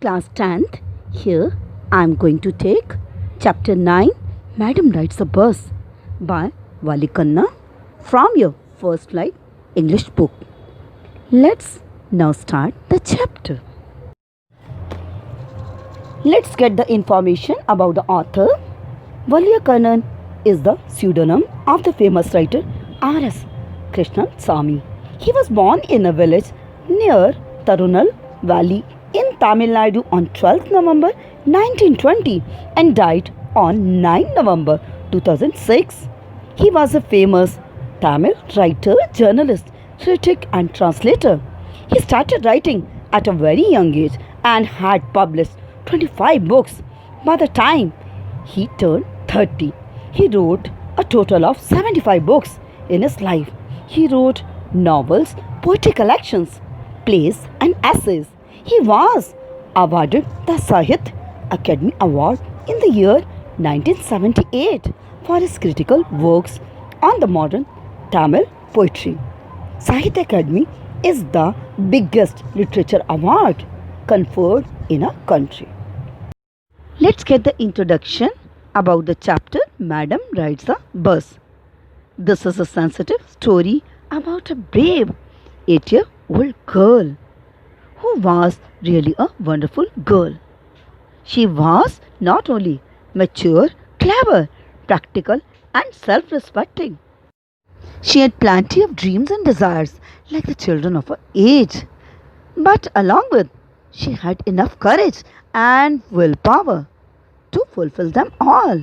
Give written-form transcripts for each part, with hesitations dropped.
class 10th. Here I am going to take chapter 9, Madam Rides a Bus by Wali Khanna from your First Flight English book. Let's now start the chapter. Let's get the information about the author. Wali Khanna is the pseudonym of the famous writer R.S. Krishnan Samy. He was born in a village near Tarunal Valley in Tamil Nadu on 12th November 1920 and died on 9 November 2006. He was a famous Tamil writer, journalist, critic and translator. He started writing at a very young age and had published 25 books by the time he turned 30. He wrote a total of 75 books in his life. He wrote novels, poetry collections, plays and essays. He was awarded the Sahitya Akademi Award in the year 1978 for his critical works on the modern Tamil poetry. Sahitya Akademi is the biggest literature award conferred in a country. Let's get the introduction about the chapter Madam Rides a Bus. This is a sensitive story about a brave 8-year-old girl who was really a wonderful girl. She was not only mature, clever, practical and self-respecting. She had plenty of dreams and desires like the children of her age. But along with, she had enough courage and willpower to fulfill them all.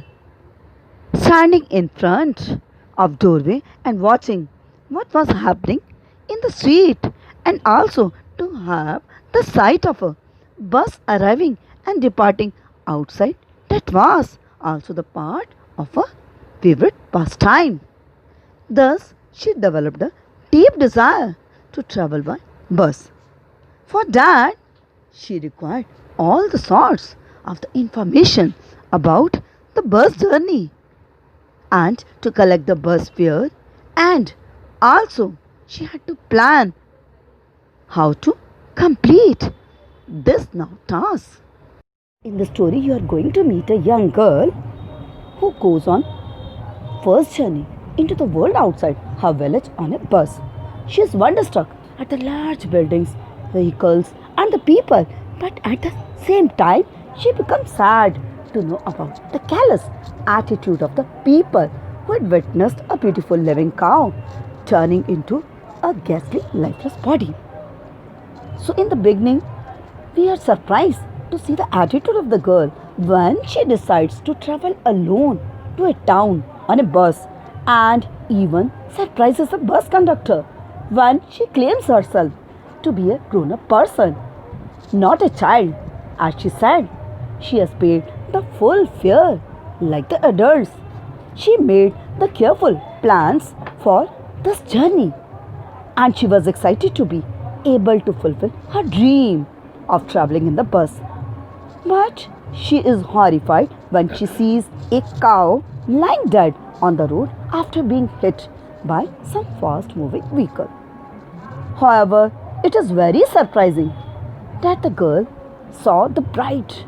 Standing in front of doorway and watching what was happening in the street, and also to have the sight of a bus arriving and departing outside, that was also the part of a favorite pastime. Thus, she developed a deep desire to travel by bus. For that, she required all the sorts of the information about the bus journey and to collect the bus fare, and also she had to plan how to complete this now task. In the story, you are going to meet a young girl who goes on first journey into the world outside her village on a bus. She is wonderstruck at the large buildings, vehicles and the people, but at the same time she becomes sad to know about the callous attitude of the people who had witnessed a beautiful living cow turning into a ghastly lifeless body. So in the beginning, we are surprised to see the attitude of the girl when she decides to travel alone to a town on a bus, and even surprises the bus conductor when she claims herself to be a grown-up person, not a child. As she said, she has paid the full fare like the adults. She made the careful plans for this journey, and she was excited to be able to fulfill her dream of traveling in the bus. But she is horrified when she sees a cow lying dead on the road after being hit by some fast moving vehicle. However, it is very surprising that the girl saw the bright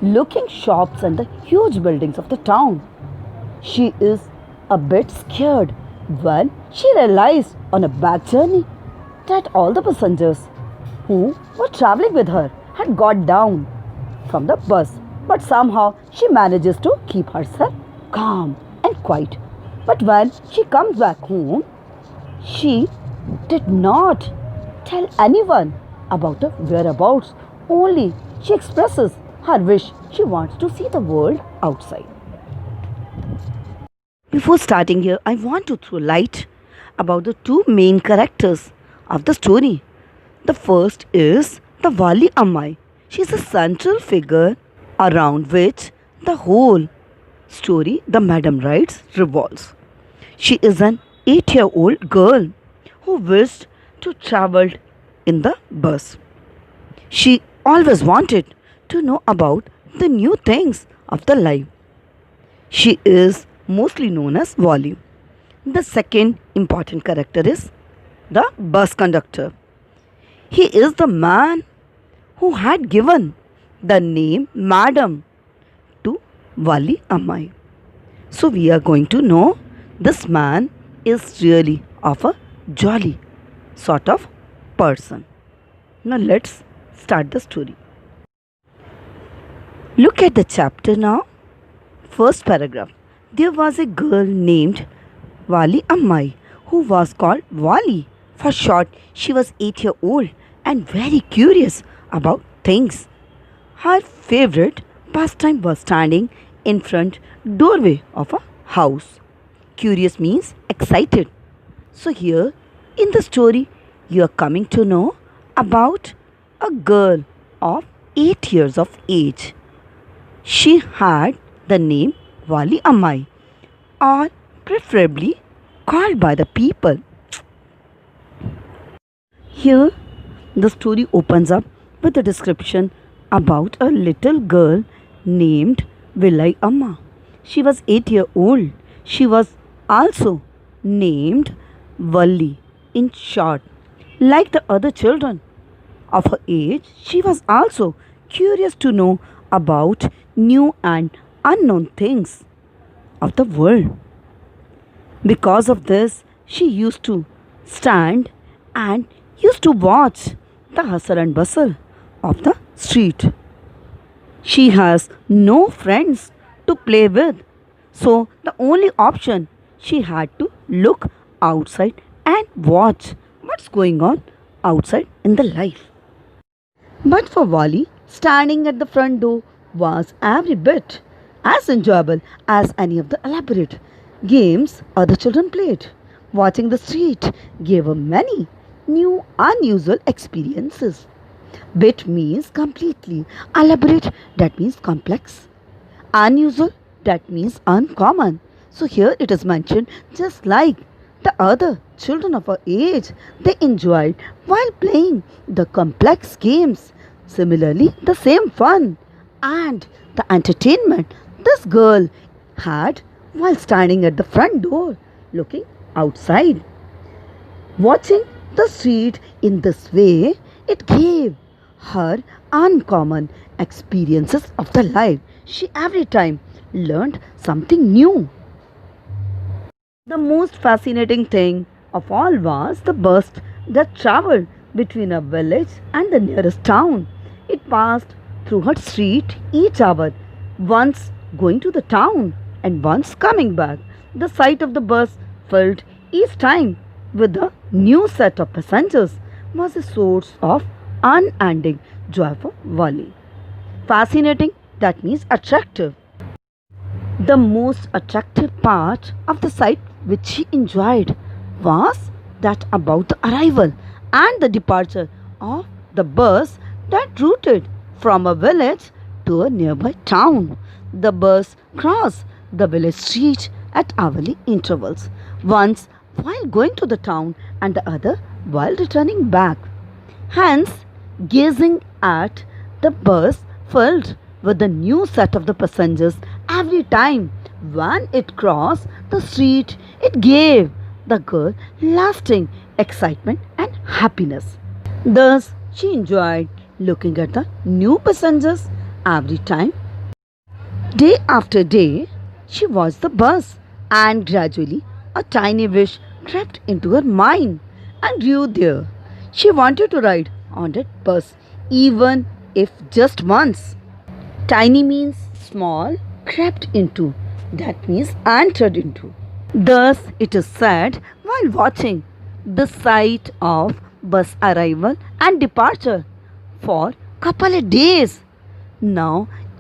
looking shops and the huge buildings of the town. She is a bit scared when she realized on a back journey that all the passengers who were traveling with her had got down from the bus, but somehow she manages to keep herself calm and quiet. But when she comes back home, she did not tell anyone about her whereabouts, only she expresses her wish she wants to see the world outside. Before starting here, I want to throw light about the two main characters of the story. The first is the Wali Ammai. She is a central figure around which the whole story, the Madam Rides, revolves. She is an 8-year-old girl who wished to travel in the bus. She always wanted to know about the new things of the life. She is mostly known as Wali. The second important character is the bus conductor. He is the man who had given the name Madam to Wali Ammai. So we are going to know this man is really of a jolly sort of person. Now let's start the story. Look at the chapter now. First paragraph. There was a girl named Wali Ammai who was called Wali. For short, she was 8 years old and very curious about things. Her favorite pastime was standing in front doorway of a house. Curious means excited. So here in the story you are coming to know about a girl of 8 years of age. She had the name Wali Ammai, or preferably called by the people. Here the story opens up with a description about a little girl named Vilai Amma. She was 8 years old. She was also named Valli in short. Like the other children of her age, she was also curious to know about new and unknown things of the world. Because of this, she used to stand and used to watch the hustle and bustle of the street. She has no friends to play with, so the only option she had to look outside and watch what's going on outside in the life. But for Wally, standing at the front door was every bit as enjoyable as any of the elaborate games other children played. Watching the street gave her many new, unusual experiences. Bit means completely, elaborate that means complex, unusual that means uncommon. So here it is mentioned just like the other children of her age, they enjoyed while playing the complex games. Similarly, the same fun and the entertainment this girl had while standing at the front door looking outside. Watching the street in this way, it gave her uncommon experiences of the life. She every time learned something new. The most fascinating thing of all was the bus that traveled between a village and the nearest town. It passed through her street each hour, once going to the town and once coming back. The sight of the bus filled each time with a new set of passengers was a source of unending joy for Wally. Fascinating, that means attractive. The most attractive part of the sight which she enjoyed was that about the arrival and the departure of the bus that routed from a village to a nearby town. The bus crossed the village street at hourly intervals, once while going to the town and the other while returning back. Hence, gazing at the bus filled with the new set of the passengers every time when it crossed the street, it gave the girl lasting excitement and happiness. Thus, she enjoyed looking at the new passengers every time. Day after day, she watched the bus, and gradually a tiny wish crept into her mind and grew there. She wanted to ride on that bus, even if just once. Tiny means small, crept into, that means entered into. Thus, it is said while watching the sight of bus arrival and departure for couple of days.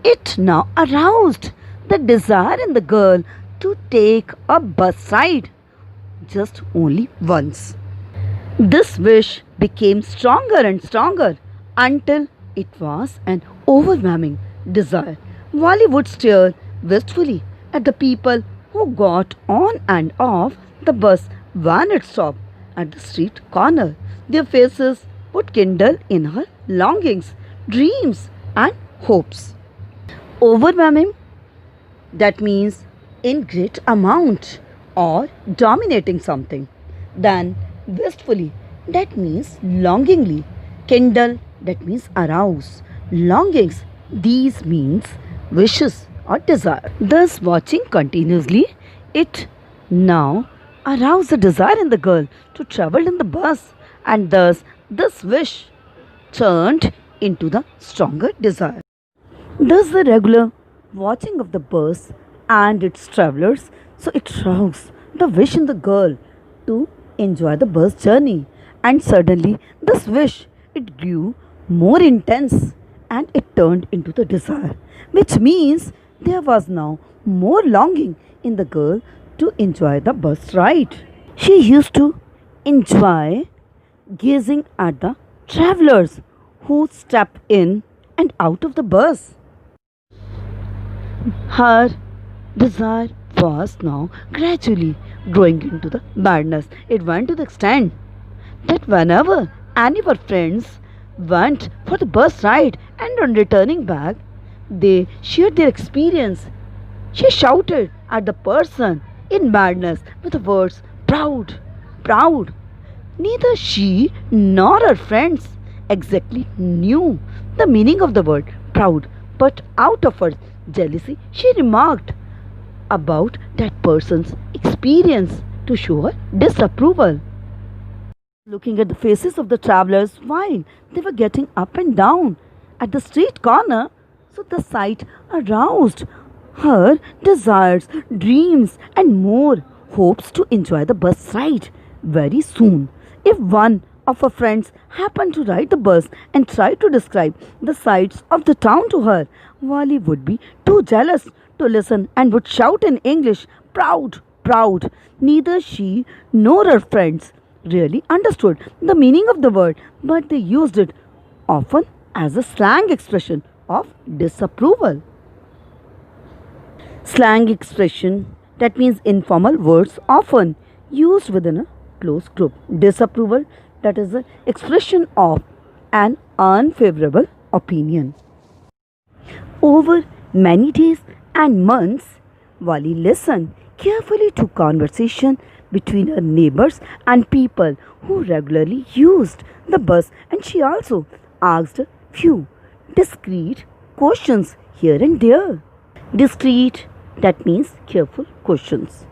It now aroused the desire in the girl to take a bus ride just only once. This wish became stronger and stronger until it was an overwhelming desire. Wally would stare wistfully at the people who got on and off the bus when it stopped at the street corner. Their faces would kindle in her longings, dreams, and hopes. Overwhelming, that means in great amount or dominating something. Then wistfully, that means longingly. Kindle, that means arouse. Longings These means wishes or desire. Thus, watching continuously, it now aroused the desire in the girl to travel in the bus, and thus this wish turned into the stronger desire. Thus, the regular watching of the bus and its travelers, so it roused the wish in the girl to enjoy the bus journey, and suddenly this wish it grew more intense and it turned into the desire, which means there was now more longing in the girl to enjoy the bus ride. She used to enjoy gazing at the travelers who step in and out of the bus. Her desire was now gradually growing into the madness. It went to the extent that whenever any of her friends went for the bus ride and on returning back, they shared their experience. She shouted at the person in madness with the words, "Proud, proud." Neither she nor her friends exactly knew the meaning of the word proud, but out of her jealousy, she remarked about that person's experience to show her disapproval. Looking at the faces of the travelers while they were getting up and down at the street corner, so the sight aroused her desires, dreams, and more hopes to enjoy the bus ride very soon. If one of her friends happened to ride the bus and tried to describe the sights of the town to her, Wally would be too jealous to listen and would shout in English, "Proud, proud." Neither she nor her friends really understood the meaning of the word, but they used it often as a slang expression of disapproval. Slang expression that means informal words often used within a close group. Disapproval that is the expression of an unfavorable opinion. Over many days and months, Wali listened carefully to conversation between her neighbors and people who regularly used the bus, and she also asked a few discreet questions here and there. Discreet that means careful questions.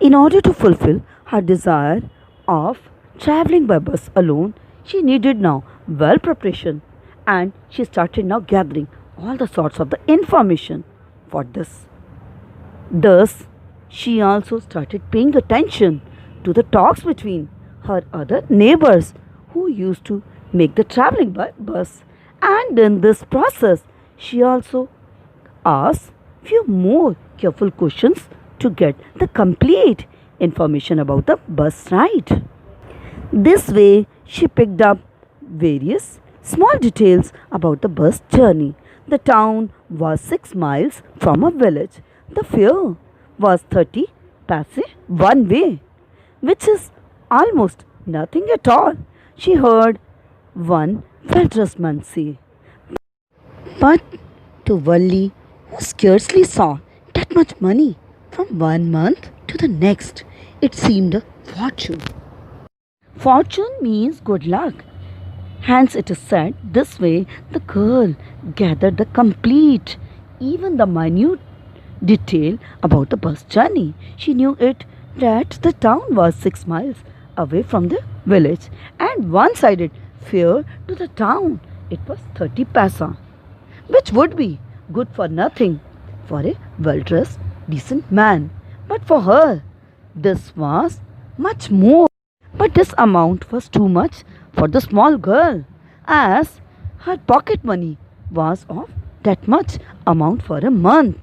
In order to fulfill her desire of traveling by bus alone, she needed now well preparation, and she started now gathering all the sorts of the information for this. Thus, she also started paying attention to the talks between her other neighbors who used to make the traveling by bus, and in this process, she also asked few more careful questions to get the complete information about the bus ride. This way, she picked up various small details about the bus journey. The town was 6 miles from a village. The fare was 30 paise one way, which is almost nothing at all, she heard one well-dressed man say. But to Valli, who scarcely saw that much money from one month to the next, it seemed a fortune. Fortune means good luck. Hence, it is said this way the girl gathered the complete, even the minute detail about the bus journey. She knew it that the town was 6 miles away from the village, and one sided fare to the town it was 30 paisa, which would be good for nothing for a well dressed, decent man. But for her, this was much more. But this amount was too much for the small girl, as her pocket money was of that much amount for a month.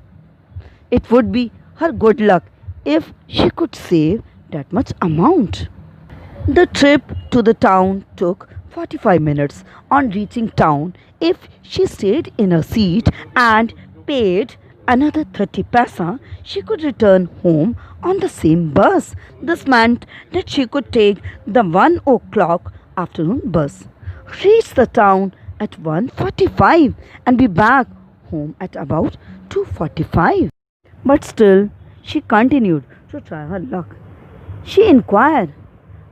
It would be her good luck if she could save that much amount. The trip to the town took 45 minutes. On reaching town, if she stayed in her seat and paid another 30 paisa, she could return home on the same bus. This meant that she could take the 1 o'clock afternoon bus, reach the town at 1:45 and be back home at about 2:45. But still, she continued to try her luck. She inquired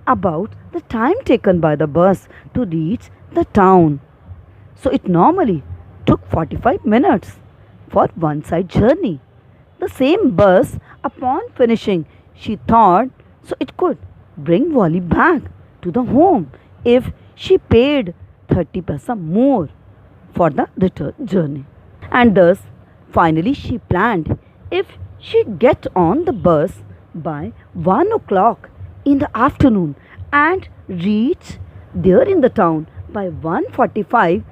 about the time taken by the bus to reach the town. So it normally took 45 minutes for one side journey. The same bus, upon finishing, she thought so it could bring Wally back to the home if she paid 30 paisa more for the return journey. And thus, finally, she planned if she get on the bus by 1 o'clock in the afternoon and reach there in the town by 1:45,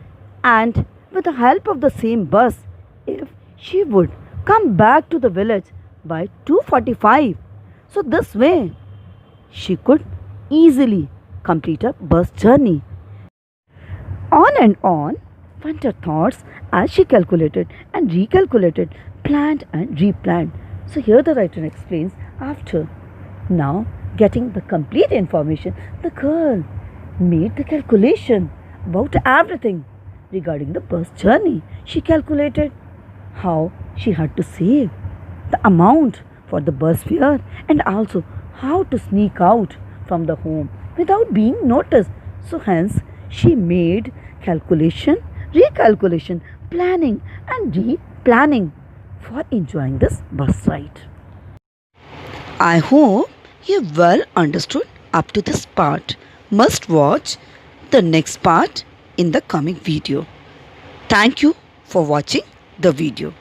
and with the help of the same bus, if she would come back to the village by 2:45. So this way she could easily complete a bus journey. On and on went her thoughts as she calculated and recalculated, planned and replanned. So here the writer explains, after now getting the complete information, the girl made the calculation about everything regarding the bus journey. She calculated how she had to save the amount for the bus fare and also how to sneak out from the home without being noticed. So hence she made calculation, recalculation, planning and replanning for enjoying this bus ride. I hope you well understood up to this part. Must watch the next part in the coming video. Thank you for watching the video.